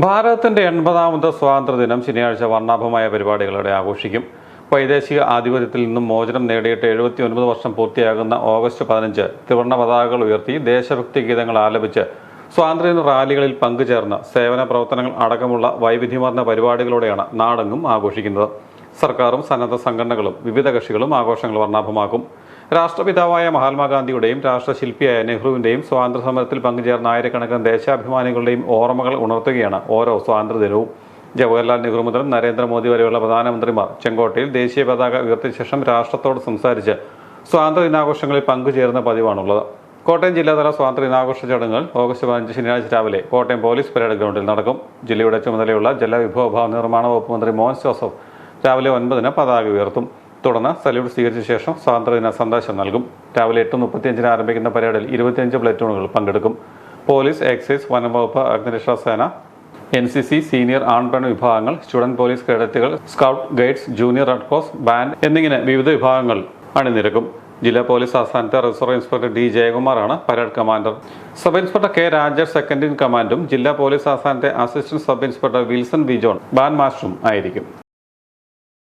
ഭാരതത്തിന്റെ 80ാമത് സ്വാതന്ത്ര്യദിനം ശനിയാഴ്ച വർണ്ണാഭമായ പരിപാടികളോടെ ആഘോഷിക്കും. വൈദേശിക ആധിപത്യത്തിൽ നിന്നും മോചനം നേടിയിട്ട് 79 വർഷം പൂർത്തിയാകുന്ന ഓഗസ്റ്റ് 15 ത്രിവർണ്ണ പതാകകൾ ഉയർത്തി ദേശഭക്തി ഗീതങ്ങൾ ആലപിച്ച് സ്വാതന്ത്ര്യ റാലികളിൽ പങ്കുചേർന്ന് സേവന പ്രവർത്തനങ്ങൾ അടക്കമുള്ള വൈവിധ്യമാർന്ന പരിപാടികളോടെയാണ് നാടെങ്ങും ആഘോഷിക്കുന്നത്. സർക്കാരും സന്നദ്ധ സംഘടനകളും വിവിധ കക്ഷികളും ആഘോഷങ്ങൾ വർണ്ണാഭമാക്കും. രാഷ്ട്രപിതാവായ മഹാത്മാഗാന്ധിയുടെയും രാഷ്ട്രശില്പിയായ നെഹ്റുവിന്റെയും സ്വാതന്ത്ര്യ സമരത്തിൽ പങ്കുചേർന്ന ആയിരക്കണക്കിന് ദേശാഭിമാനികളുടെയും ഓർമ്മകൾ ഉണർത്തുകയാണ് ഓരോ സ്വാതന്ത്ര്യദിനവും. ജവഹർലാൽ നെഹ്റു മുതൽ നരേന്ദ്രമോദി വരെയുള്ള പ്രധാനമന്ത്രിമാർ ചെങ്കോട്ടയിൽ ദേശീയ പതാക ഉയർത്തിയ ശേഷം രാഷ്ട്രത്തോട് സംസാരിച്ച് സ്വാതന്ത്ര്യ ദിനാഘോഷങ്ങളിൽ പങ്കുചേരുന്ന പതിവാണുള്ളത്. കോട്ടയം ജില്ലാതല സ്വാതന്ത്ര്യ ദിനാഘോഷ ചടങ്ങുകൾ ഓഗസ്റ്റ് 15 ശനിയാഴ്ച രാവിലെ കോട്ടയം പോലീസ് പരേഡ് ഗ്രൗണ്ടിൽ നടക്കും. ജില്ലയുടെ ചുമതലയുള്ള ജലവിഭവ നിർമ്മാണ വകുപ്പ് മന്ത്രി മോൻസ് ജോസഫ് രാവിലെ 9-ന് പതാക ഉയർത്തും. തുടർന്ന് സല്യൂട്ട് സ്വീകരിച്ച ശേഷം സ്വാതന്ത്ര്യദിന സന്ദേശം നൽകും. രാവിലെ 8:35 ആരംഭിക്കുന്ന പരേഡിൽ 25 പ്ലറ്റൂണുകൾ പങ്കെടുക്കും. പോലീസ്, എക്സൈസ്, വനംവകുപ്പ്, അഗ്നിരക്ഷാസേന, NCC സീനിയർ ആൺപെൺ വിഭാഗങ്ങൾ, സ്റ്റുഡന്റ് പോലീസ് കേഡറ്റുകൾ, scout guides, junior red cross, band എന്നിങ്ങനെ വിവിധ വിഭാഗങ്ങൾ അണിനിരക്കും. ജില്ലാ പോലീസ് ആസ്ഥാനത്തെ റിസർവ് ഇൻസ്പെക്ടർ D. ജയകുമാറാണ് parade commander. Sub inspector K. Rajesh second in കമാൻഡും ജില്ലാ പോലീസ് ആസ്ഥാനത്തെ assistant sub inspector Wilson B. John band മാസ്റ്ററും ആയിരിക്കും.